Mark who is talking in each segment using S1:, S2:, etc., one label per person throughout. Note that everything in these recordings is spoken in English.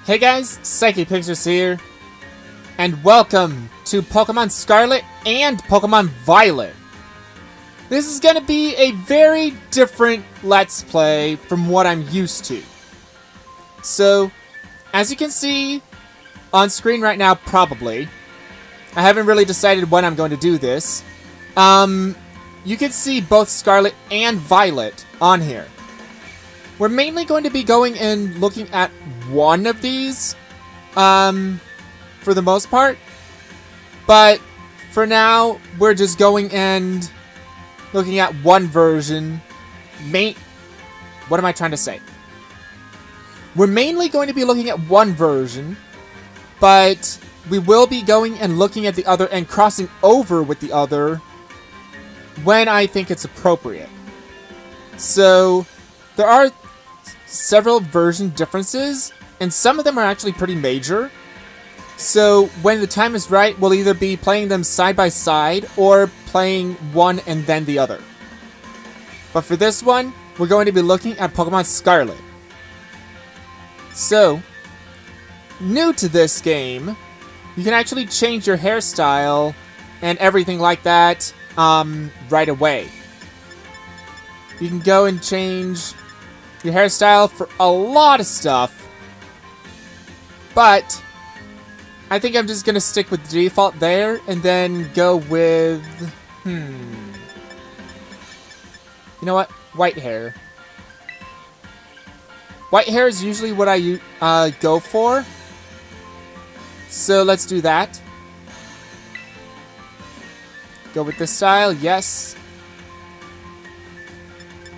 S1: Hey guys, Psychic Pictures here, and welcome to Pokemon Scarlet and Pokemon Violet. This is going to be a very different Let's Play from what I'm used to. So, as you can see on screen right now, probably, I haven't really decided when I'm going to do this. You can see both Scarlet and Violet on here. We're mainly going to be going and looking at one of these, for the most part. But for now, we're just going and looking at one version. What am I trying to say? We're mainly going to be looking at one version, but we will be going and looking at the other and crossing over with the other when I think it's appropriate. So, there are several version differences, and some of them are actually pretty major. So when the time is right, we'll either be playing them side by side or playing one and then the other. But for this one, we're going to be looking at Pokemon Scarlet. So, new to this game, you can actually change your hairstyle and everything like that right away. You can go and change your hairstyle for a lot of stuff, but I think I'm just gonna stick with the default there and then go with you know what? White hair. White hair is usually what I go for, so let's do that. Go with this style, yes.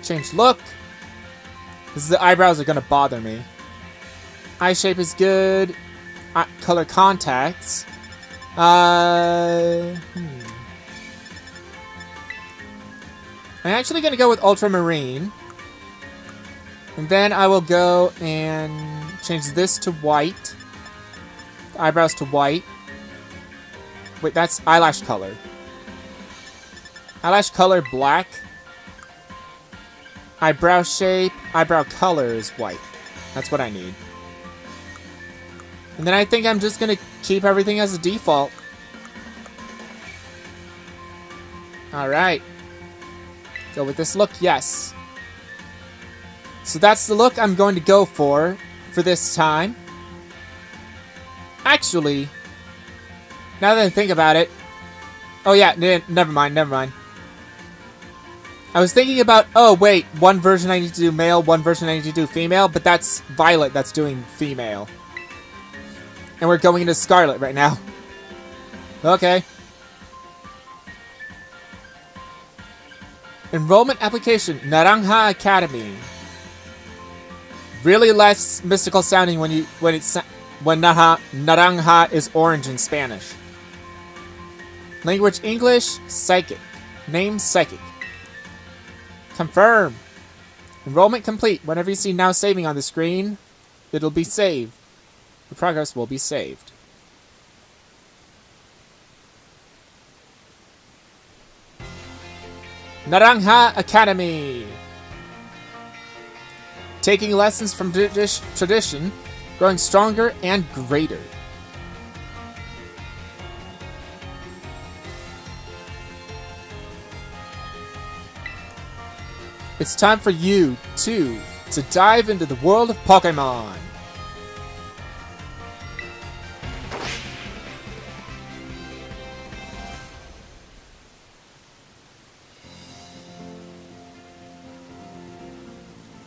S1: Change look. The eyebrows are gonna bother me. Eye shape is good. Color contacts. I'm actually gonna go with ultramarine. And then I will go and change this to white. The eyebrows to white. Wait, that's eyelash color. Eyelash color black. Eyebrow shape, eyebrow color is white. That's what I need. And then I think I'm just gonna keep everything as a default. Alright. Go with this look, yes. So that's the look I'm going to go for this time. Actually, now that I think about it... Oh yeah, never mind. I was thinking about, oh wait, one version I need to do male, one version I need to do female, but that's Violet that's doing female. And we're going into Scarlet right now. Okay. Enrollment application, Naranja Academy. Really less mystical sounding when Naranja is orange in Spanish. Language English, Psychic. Name Psychic. Confirm. Enrollment complete. Whenever you see now saving on the screen, it'll be saved. The progress will be saved. Naranja Academy. Taking lessons from tradition, growing stronger and greater. It's time for you, too, to dive into the world of Pokemon.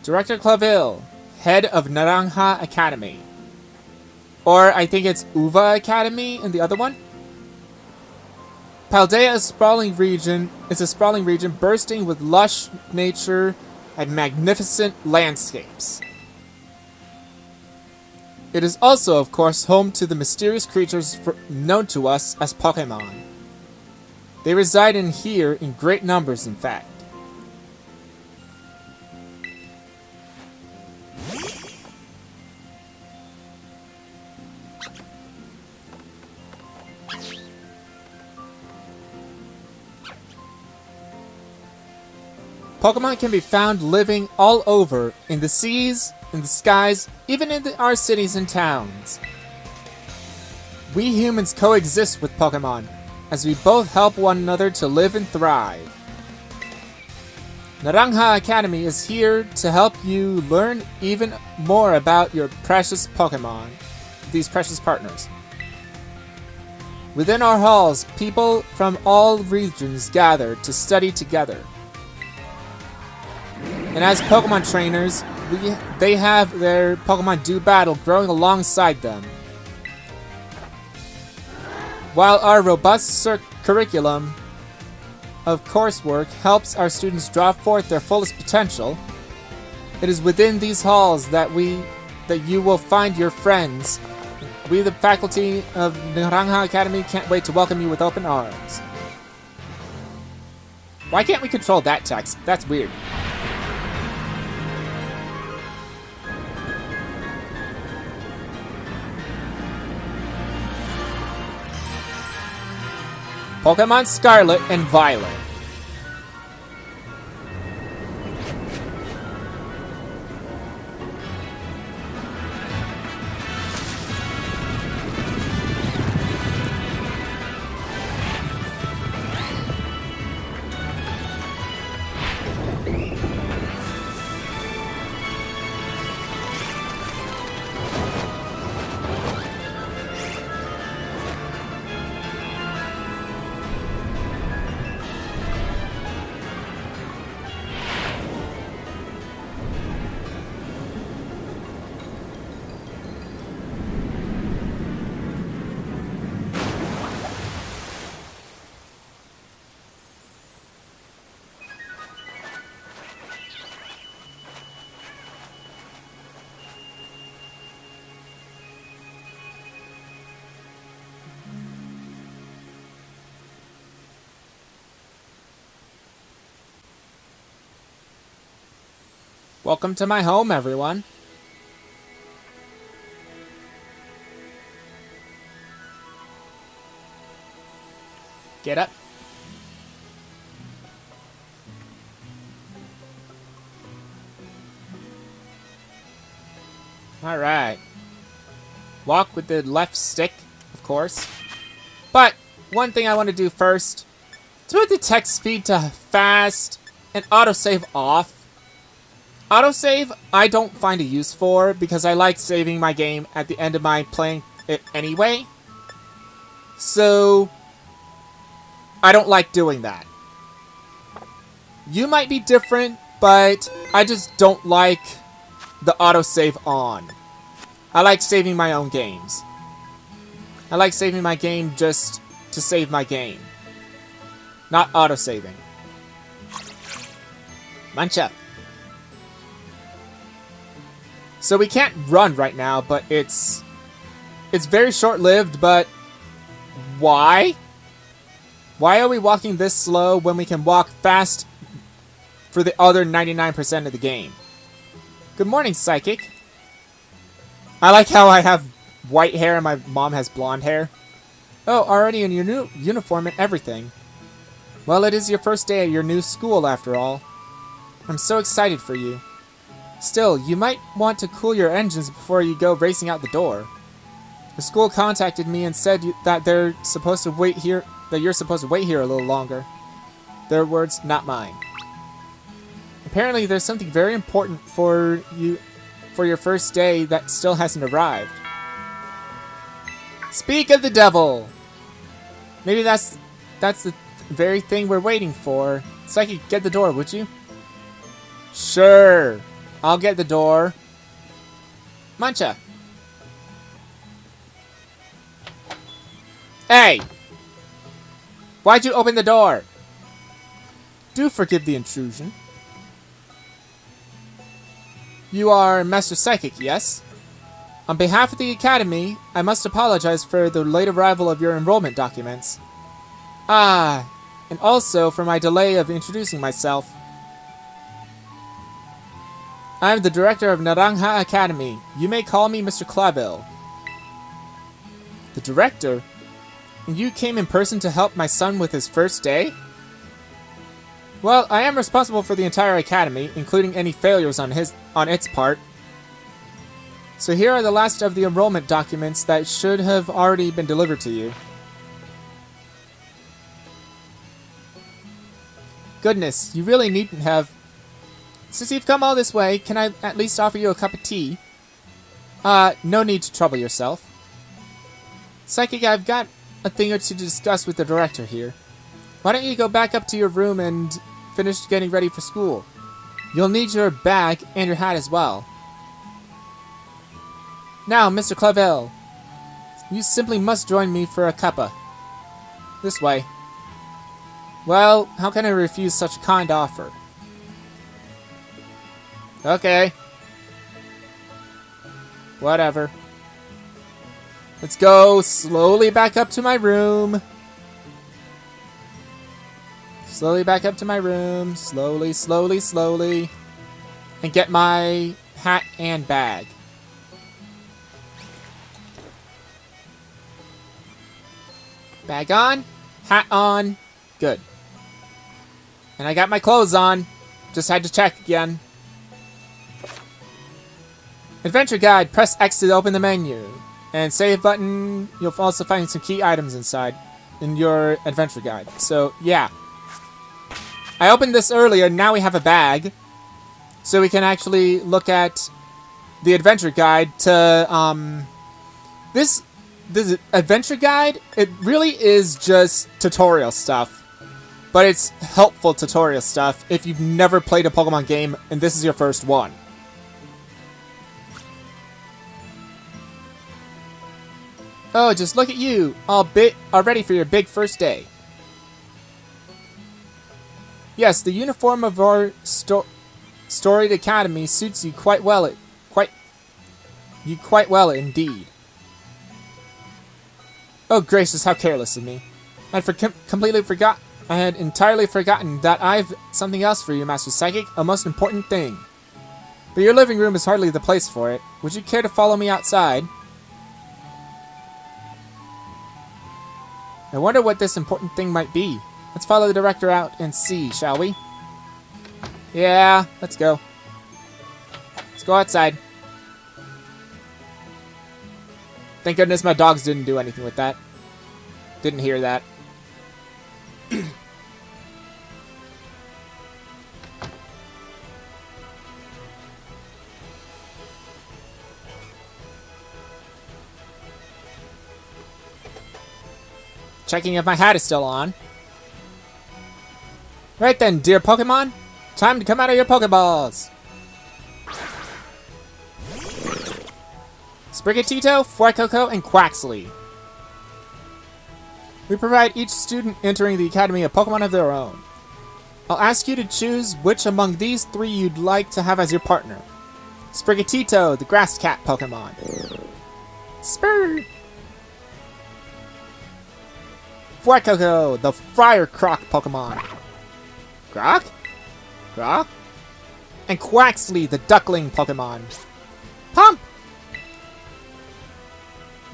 S1: Director Clavel, head of Naranja Academy. Or I think it's Uva Academy in the other one. Paldea is a sprawling region bursting with lush nature and magnificent landscapes. It is also, of course, home to the mysterious creatures known to us as Pokemon. They reside in here in great numbers, in fact. Pokemon can be found living all over in the seas, in the skies, even in our cities and towns. We humans coexist with Pokemon, as we both help one another to live and thrive. Naranja Academy is here to help you learn even more about your precious Pokemon, these precious partners. Within our halls, people from all regions gather to study together. And as Pokemon trainers, they have their Pokemon do battle growing alongside them. While our robust curriculum of coursework helps our students draw forth their fullest potential, it is within these halls that you will find your friends. We, the faculty of Naranja Academy, can't wait to welcome you with open arms. Why can't we control that text? That's weird. Pokemon Scarlet and Violet. Welcome to my home, everyone. Get up. Alright. Walk with the left stick, of course. But, one thing I want to do first, to put the text speed to fast and autosave off. Autosave, I don't find a use for, because I like saving my game at the end of my playing it anyway. So, I don't like doing that. You might be different, but I just don't like the autosave on. I like saving my own games. I like saving my game just to save my game. Not autosaving. Munch up. So we can't run right now, but it's very short-lived, but why? Why are we walking this slow when we can walk fast for the other 99% of the game? Good morning, Psychic. I like how I have white hair and my mom has blonde hair. Oh, already in your new uniform and everything. Well, it is your first day at your new school after all. I'm so excited for you. Still, you might want to cool your engines before you go racing out the door. The school contacted me and said that they're supposed to wait here. That you're supposed to wait here a little longer. Their words, not mine. Apparently, there's something very important for you for your first day that still hasn't arrived. Speak of the devil. Maybe that's the very thing we're waiting for. Psychic, get the door, would you? Sure. I'll get the door. Mancha. Hey! Why'd you open the door? Do forgive the intrusion. You are Master Psychic, yes? On behalf of the Academy, I must apologize for the late arrival of your enrollment documents. Ah, and also for my delay of introducing myself. I am the director of Naranja Academy. You may call me Mr. Clavel. The director? And you came in person to help my son with his first day? Well, I am responsible for the entire academy, including any failures on its part. So here are the last of the enrollment documents that should have already been delivered to you. Goodness, you really needn't have. Since you've come all this way, can I at least offer you a cup of tea? No need to trouble yourself. Psychic, I've got a thing or two to discuss with the director here. Why don't you go back up to your room and finish getting ready for school? You'll need your bag and your hat as well. Now, Mr. Clavel, you simply must join me for a cuppa. This way. Well, how can I refuse such a kind offer? Okay. Whatever. Let's go slowly back up to my room. Slowly back up to my room. Slowly, slowly, slowly. And get my hat and bag. Bag on. Hat on. Good. And I got my clothes on. Just had to check again. Adventure Guide. Press X to open the menu. And save button. You'll also find some key items inside in your Adventure Guide. So, yeah. I opened this earlier. Now we have a bag. So we can actually look at the Adventure Guide to, This Adventure Guide, it really is just tutorial stuff. But it's helpful tutorial stuff if you've never played a Pokemon game and this is your first one. Oh, just look at you, all ready for your big first day. Yes, the uniform of our storied academy suits you quite well. Quite well indeed. Oh gracious, how careless of me! I had entirely forgotten that I've something else for you, Master Psychic, a most important thing. But your living room is hardly the place for it. Would you care to follow me outside? I wonder what this important thing might be. Let's follow the director out and see, shall we? Yeah, let's go. Let's go outside. Thank goodness my dogs didn't do anything with that. Didn't hear that. Checking if my hat is still on. Right then, dear Pokemon. Time to come out of your Pokeballs. Sprigatito, Fuecoco, and Quaxley. We provide each student entering the Academy a Pokemon of their own. I'll ask you to choose which among these three you'd like to have as your partner. Sprigatito, the Grass Cat Pokemon. Spur! Fuecoco, the Friar Croc Pokemon. Croc? Croc? And Quaxley, the Duckling Pokemon. Pump!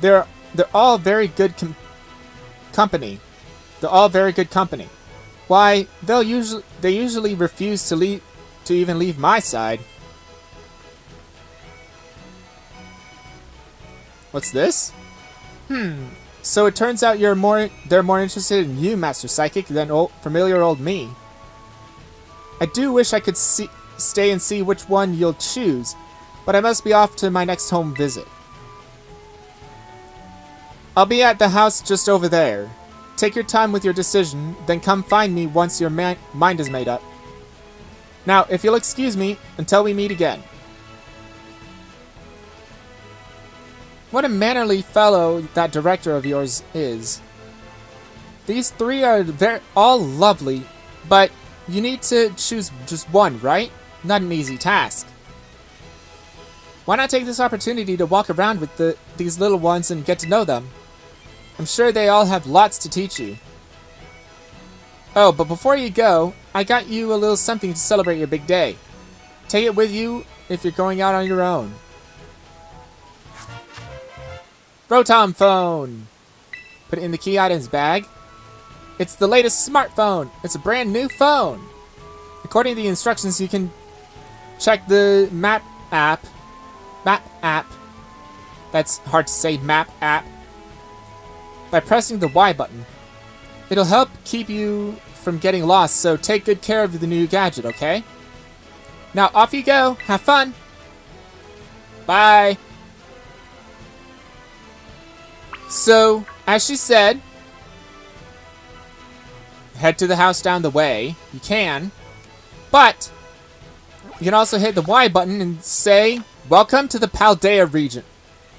S1: They're all very good company. They're all very good company. Why, they usually refuse to even leave my side. What's this? So it turns out they're more interested in you, Master Psychic, than familiar old me. I do wish I could stay and see which one you'll choose, but I must be off to my next home visit. I'll be at the house just over there. Take your time with your decision, then come find me once your mind is made up. Now, if you'll excuse me, until we meet again. What a mannerly fellow that director of yours is. These three are all lovely, but you need to choose just one, right? Not an easy task. Why not take this opportunity to walk around with these little ones and get to know them? I'm sure they all have lots to teach you. Oh, but before you go, I got you a little something to celebrate your big day. Take it with you if you're going out on your own. Rotom phone! Put it in the key items bag. It's the latest smartphone. It's a brand new phone. According to the instructions, you can check the map app that's hard to say, map app, by pressing the Y button. It'll help keep you from getting lost, so take good care of the new gadget, okay? Now off you go. Have fun. Bye. So, as she said, head to the house down the way. You can. But you can also hit the Y button and say, "Welcome to the Paldea region."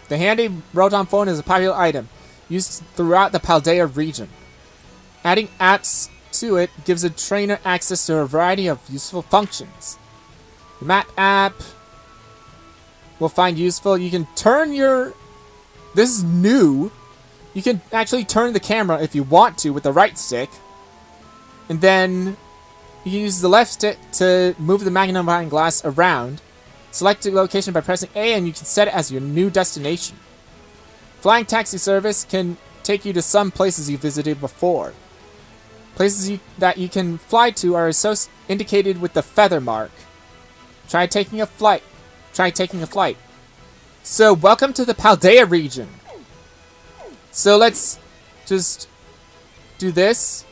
S1: The handy Rotom phone is a popular item used throughout the Paldea region. Adding apps to it gives a trainer access to a variety of useful functions. The map app will find useful. You can turn your... This is new. You can actually turn the camera if you want to with the right stick. And then you use the left stick to move the magnifying glass around. Select a location by pressing A and you can set it as your new destination. Flying taxi service can take you to some places you visited before. Places that you can fly to are indicated with the feather mark. Try taking a flight. So, welcome to the Paldea region. So, let's just do this.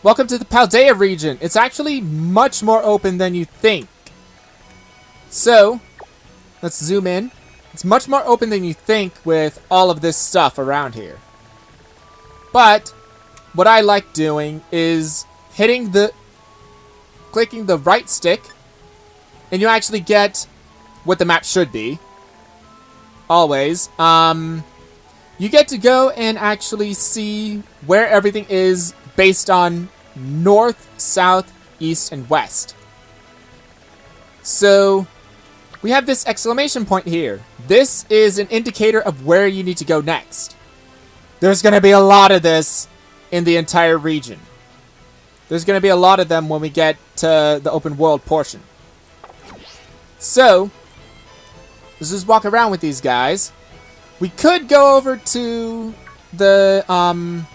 S1: Welcome to the Paldea region. It's actually much more open than you think. So, let's zoom in. It's much more open than you think with all of this stuff around here. But what I like doing is clicking the right stick, and you actually get what the map should be. Always. You get to go and actually see where everything is based on north, south, east, and west. So we have this exclamation point here. This is an indicator of where you need to go next. There's going to be a lot of this in the entire region. There's going to be a lot of them when we get to the open world portion. So, let's just walk around with these guys. We could go over to the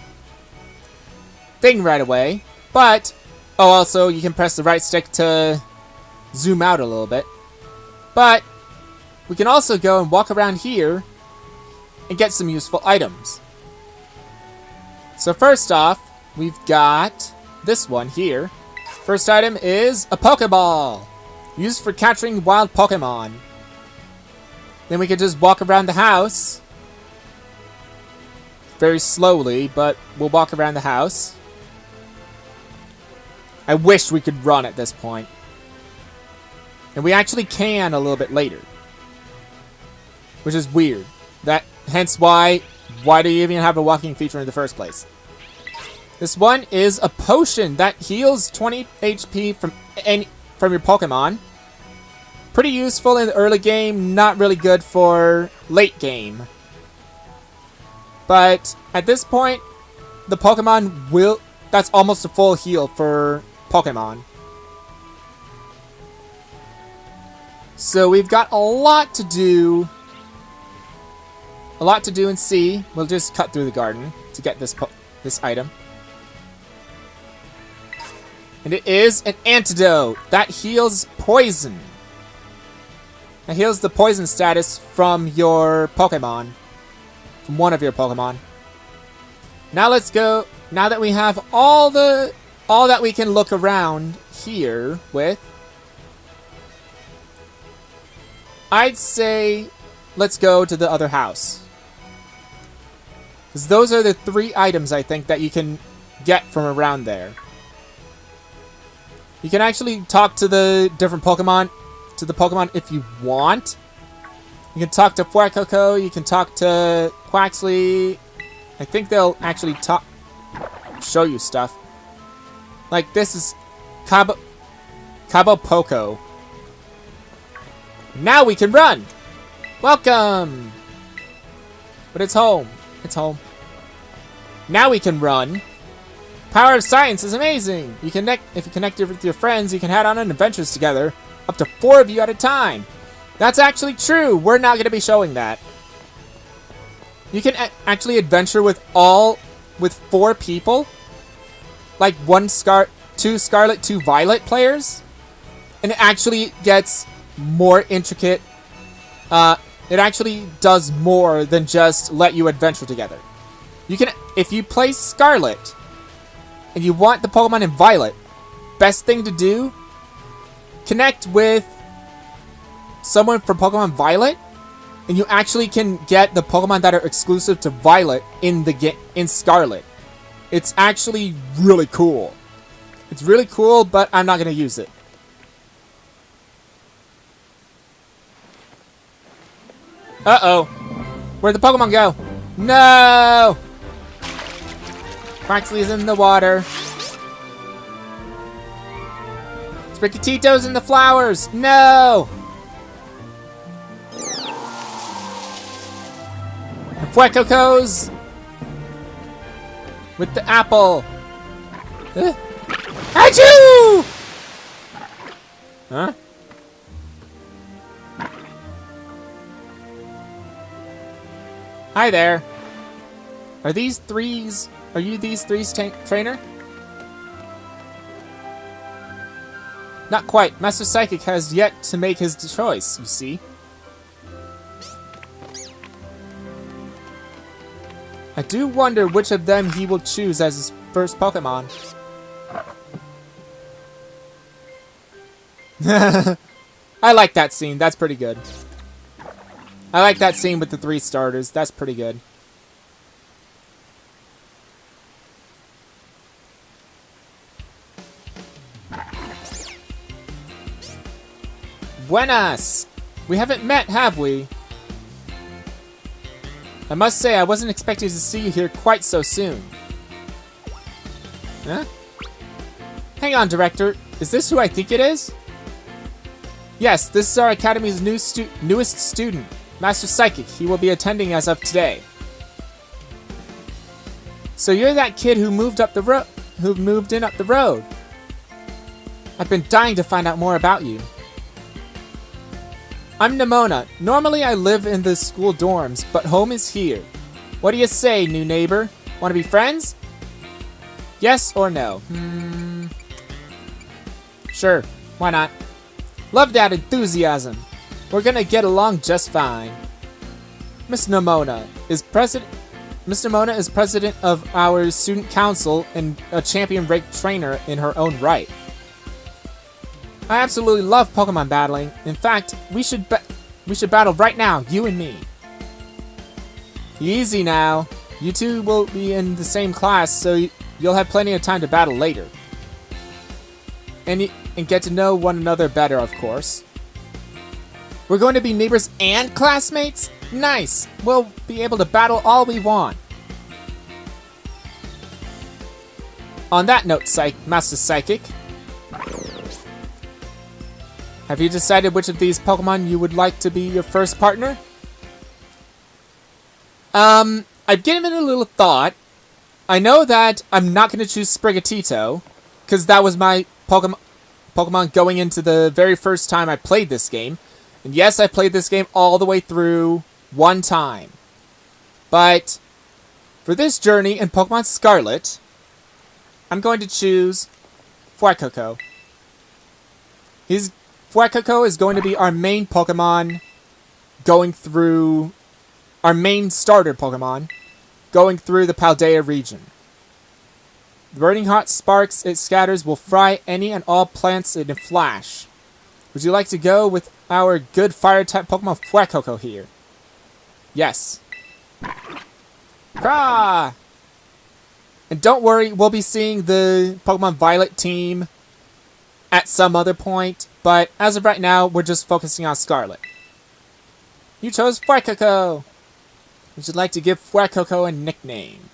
S1: thing right away, but also you can press the right stick to zoom out a little bit. But we can also go and walk around here and get some useful items. So first off, we've got this one here. First item is a Pokeball, used for capturing wild Pokemon. Then we can just walk around the house. Very slowly, but we'll walk around the house. I wish we could run at this point. And we actually can a little bit later. Which is weird. Hence why do you even have a walking feature in the first place? This one is a potion that heals 20 HP from your Pokemon. Pretty useful in the early game, not really good for late game. But at this point, the Pokemon that's almost a full heal for Pokemon. So we've got a lot to do. A lot to do and see. We'll just cut through the garden to get this item. And it is an antidote that heals poison. It heals the poison status from your Pokemon. From one of your Pokemon. Now let's go. Now that we have all that we can look around here with, I'd say let's go to the other house. Because those are the 3 items, I think, that you can get from around there. You can actually talk to the different Pokemon, if you want. You can talk to Fuecoco, you can talk to Quaxley. I think they'll actually show you stuff. Like this is Cabo Poco. Now we can run! Welcome! But it's home. It's home. Now we can run. Power of science is amazing! If you connect with your friends, you can head on adventures together. Up to 4 of you at a time. That's actually true. We're not going to be showing that. You can actually adventure with 4 people. Like 2 Scarlet, 2 Violet players. And it actually gets more intricate It actually does more than just let you adventure together. You can, if you play Scarlet and you want the Pokemon in Violet, best thing to do, connect with someone from Pokemon Violet, and you actually can get the Pokemon that are exclusive to Violet in the in Scarlet. It's actually really cool. It's really cool, but I'm not going to use it. Uh-oh. Where'd the Pokemon go? No! Quaxley's in the water. Sprigatito's in the flowers. No! And Fuecoco's with the apple. Achoo! Huh? Hi there. Are you these three's trainer? Not quite. Master Psychic has yet to make his choice, you see. I do wonder which of them he will choose as his first Pokemon. I like that scene. That's pretty good. I like that scene with the 3 starters. That's pretty good. Buenas! We haven't met, have we? I must say, I wasn't expecting to see you here quite so soon. Huh? Hang on, Director. Is this who I think it is? Yes, this is our Academy's newest student, Master Psychic. He will be attending as of today. So you're that kid who moved in up the road. I've been dying to find out more about you. I'm Nimona. Normally I live in the school dorms, but home is here. What do you say, new neighbor? Want to be friends? Yes or no? Sure, why not? Love that enthusiasm. We're gonna get along just fine. Miss Nimona is president of our student council and a champion-ranked trainer in her own right. I absolutely love Pokemon battling. In fact, we should battle right now, you and me. Easy now. You two will be in the same class, so you'll have plenty of time to battle later. And get to know one another better, of course. We're going to be neighbors and classmates? Nice! We'll be able to battle all we want. On that note, Master Psychic, have you decided which of these Pokemon you would like to be your first partner? I've given it a little thought. I know that I'm not going to choose Sprigatito, because that was my Pokemon going into the very first time I played this game. And yes, I played this game all the way through one time. But for this journey in Pokemon Scarlet, I'm going to choose Fuecoco. Fuecoco is going to be our main Pokemon going through... our main starter Pokemon going through the Paldea region. The burning hot sparks it scatters will fry any and all plants in a flash. Would you like to go with our good fire-type Pokemon Fuecoco here? Yes. Krah! And don't worry, we'll be seeing the Pokemon Violet team at some other point, but as of right now, we're just focusing on Scarlet. You chose Fuecoco! Would you like to give Fuecoco a nickname?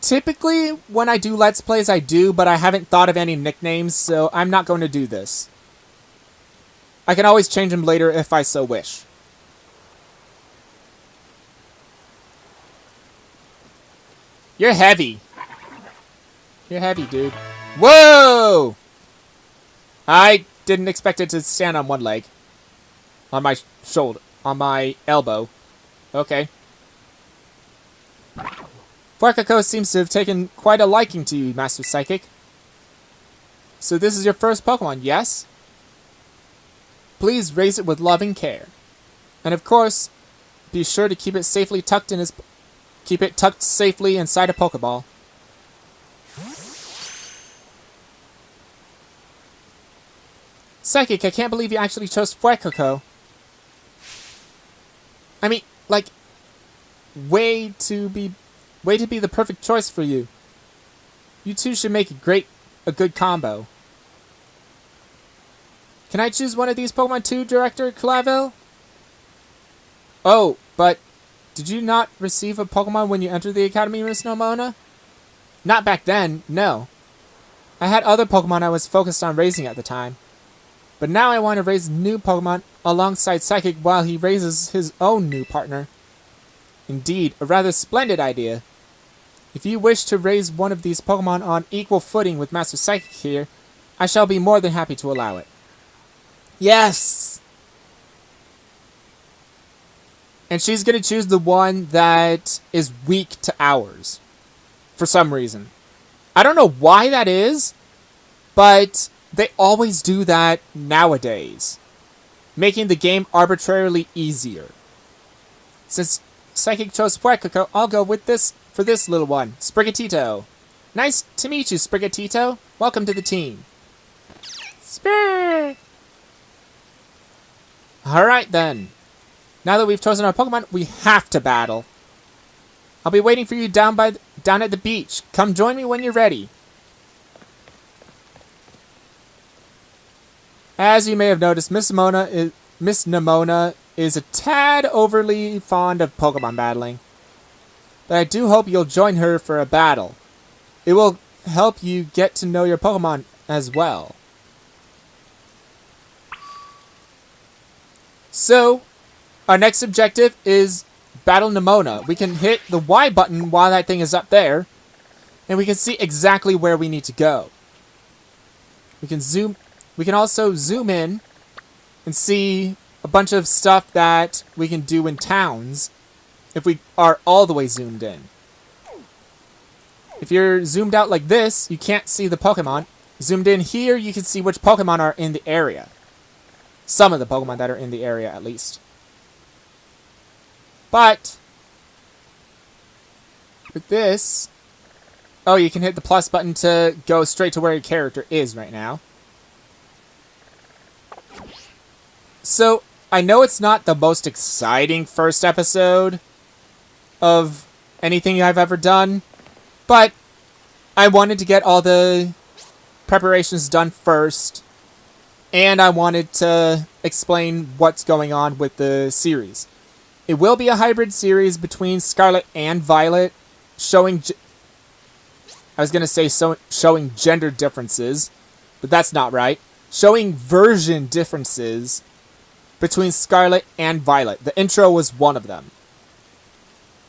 S1: Typically, when I do Let's Plays, I do, but I haven't thought of any nicknames, so I'm not going to do this. I can always change them later if I so wish. You're heavy. You're heavy, dude. Whoa! I didn't expect it to stand on one leg. On my shoulder. On my elbow. Okay. Fuecoco seems to have taken quite a liking to you, Master Psychic. So this is your first Pokemon, yes? Please raise it with loving care. And of course, be sure to keep it tucked safely inside a Pokeball. Psychic, I can't believe you actually chose Fuecoco. I mean, like, way to be the perfect choice for you. You two should make a good combo. Can I choose one of these Pokemon too, Director Clavel? Oh, but did you not receive a Pokemon when you entered the Academy, Miss Nomona? Not back then, no. I had other Pokemon I was focused on raising at the time. But now I want to raise new Pokemon alongside Psychic while he raises his own new partner. Indeed, a rather splendid idea. If you wish to raise one of these Pokemon on equal footing with Master Psychic here, I shall be more than happy to allow it. Yes! And she's going to choose the one that is weak to ours. For some reason. I don't know why that is, but they always do that nowadays. Making the game arbitrarily easier. Since Psychic chose Fuecoco, I'll go with this for this little one, Sprigatito. Nice to meet you, Sprigatito. Welcome to the team. Sprig! Alright then. Now that we've chosen our Pokemon, we have to battle. I'll be waiting for you down at the beach. Come join me when you're ready. As you may have noticed, Miss Nomona is a tad overly fond of Pokemon battling. But I do hope you'll join her for a battle. It will help you get to know your Pokemon as well. So, our next objective is Battle Nomona. We can hit the Y button while that thing is up there, and we can see exactly where we need to go. We can also zoom in and see a bunch of stuff that we can do in towns if we are all the way zoomed in. If you're zoomed out like this, you can't see the Pokemon. Zoomed in here, you can see which Pokemon are in the area. Some of the Pokemon that are in the area, at least. But with this, oh, you can hit the plus button to go straight to where your character is right now. So, I know it's not the most exciting first episode of anything I've ever done, but I wanted to get all the preparations done first, and I wanted to explain what's going on with the series. It will be a hybrid series between Scarlet and Violet, showing gender differences, but that's not right. Showing version differences between Scarlet and Violet. The intro was one of them.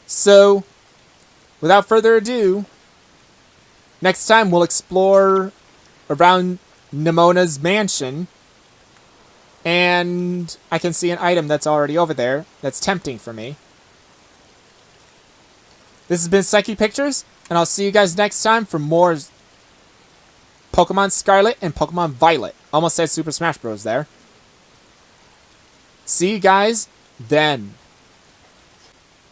S1: So, without further ado, next time we'll explore around Nemona's mansion, and I can see an item that's already over there that's tempting for me. This has been Psyche Pictures, and I'll see you guys next time for more Pokemon Scarlet and Pokemon Violet. Almost said Super Smash Bros. There. See you guys then.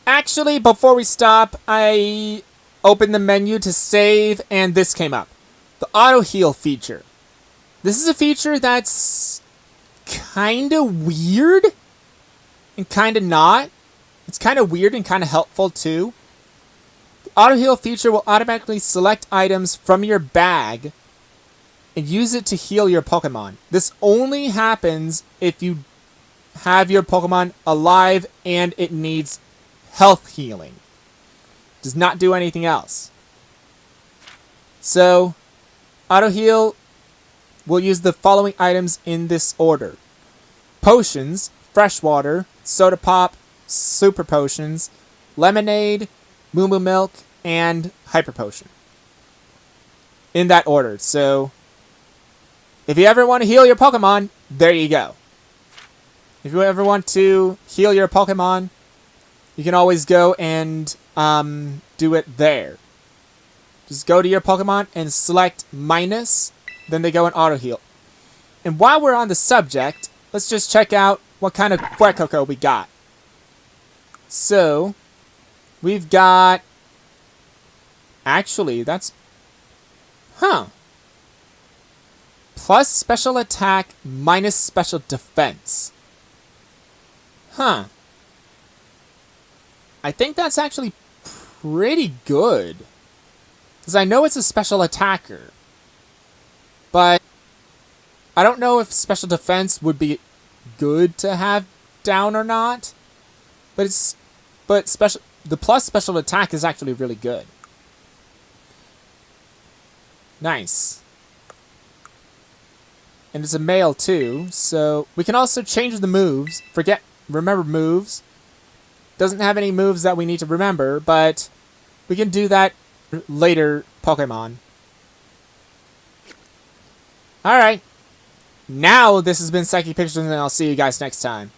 S1: Actually, before we stop, I opened the menu to save, and this came up. The Auto Heal feature. This is a feature that's kinda weird and kinda not. It's kinda weird and kinda helpful too. The Auto Heal feature will automatically select items from your bag and use it to heal your Pokemon. This only happens if you have your Pokemon alive and it needs health healing. Does not do anything else. So, Auto Heal will use the following items in this order: potions, fresh water, soda pop, super potions, lemonade, Moo Moo milk, and hyper potion. In that order. So, if you ever want to heal your Pokemon, there you go. If you ever want to heal your Pokemon, you can always go and do it there. Just go to your Pokemon and select minus, then they go in auto heal. And while we're on the subject, let's just check out what kind of Quackoko we got. So, we've got... Actually, that's... Huh. Plus special attack, minus special defense. Huh. I think that's actually pretty good. Because I know it's a special attacker. But I don't know if special defense would be good to have down or not. But the plus special attack is actually really good. Nice. And it's a male too, so we can also change the moves. Remember moves. Doesn't have any moves that we need to remember, but we can do that later Pokemon. Alright. Now this has been Psychic Pictures, and I'll see you guys next time.